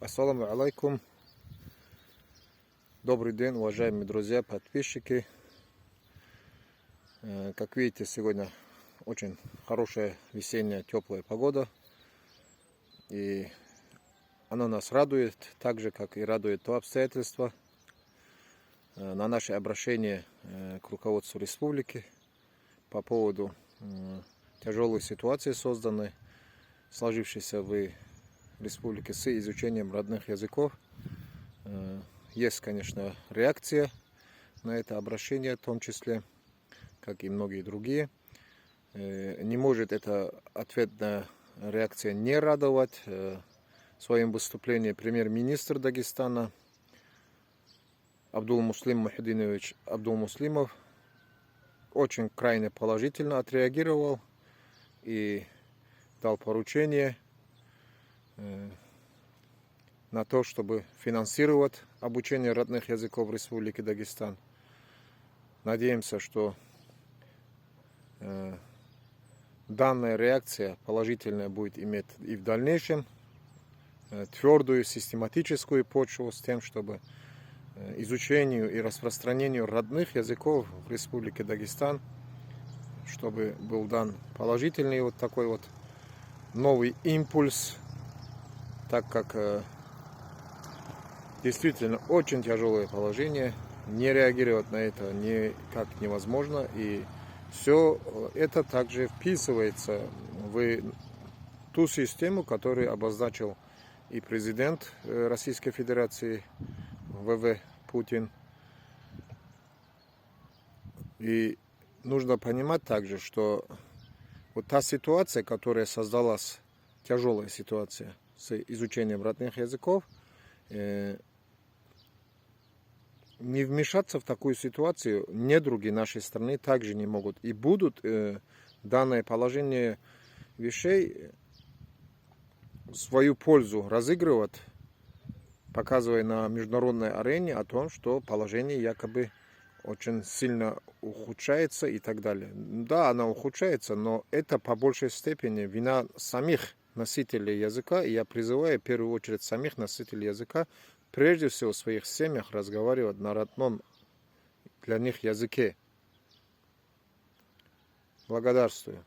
Ассаламу алейкум. Добрый день, уважаемые друзья, подписчики. Как видите, сегодня очень хорошая весенняя теплая погода. И она нас радует, так же, как и радует то обстоятельство. На наше обращение к руководству республики по поводу тяжелой ситуации, созданной, сложившейся в республике с изучением родных языков. Есть, конечно, реакция на это обращение, в том числе, как и многие другие. Не может эта ответная реакция не радовать. В своем выступлении премьер-министр Дагестана Абдулмуслим Мухиддинович Абдулмуслимов очень крайне положительно отреагировал и дал поручение на то, чтобы финансировать обучение родных языков в Республике Дагестан. Надеемся, что данная реакция положительная будет иметь и в дальнейшем твердую систематическую почву с тем, чтобы изучению и распространению родных языков в Республике Дагестан, чтобы был дан положительный вот такой вот новый импульс, так как действительно очень тяжелое положение, не реагировать на это никак невозможно, и все это также вписывается в ту систему, которую обозначил и президент Российской Федерации ВВ Путин. И нужно понимать также, что вот та ситуация, которая создалась, тяжелая ситуация с изучением родных языков, не вмешаться в такую ситуацию недруги нашей страны также не могут. И будут данное положение вещей в свою пользу разыгрывать, показывая на международной арене о том, что положение якобы очень сильно ухудшается и так далее. Да, она ухудшается, но это по большей степени вина самих носителей языка. И я призываю в первую очередь самих носителей языка прежде всего в своих семьях разговаривать на родном для них языке. Благодарствую.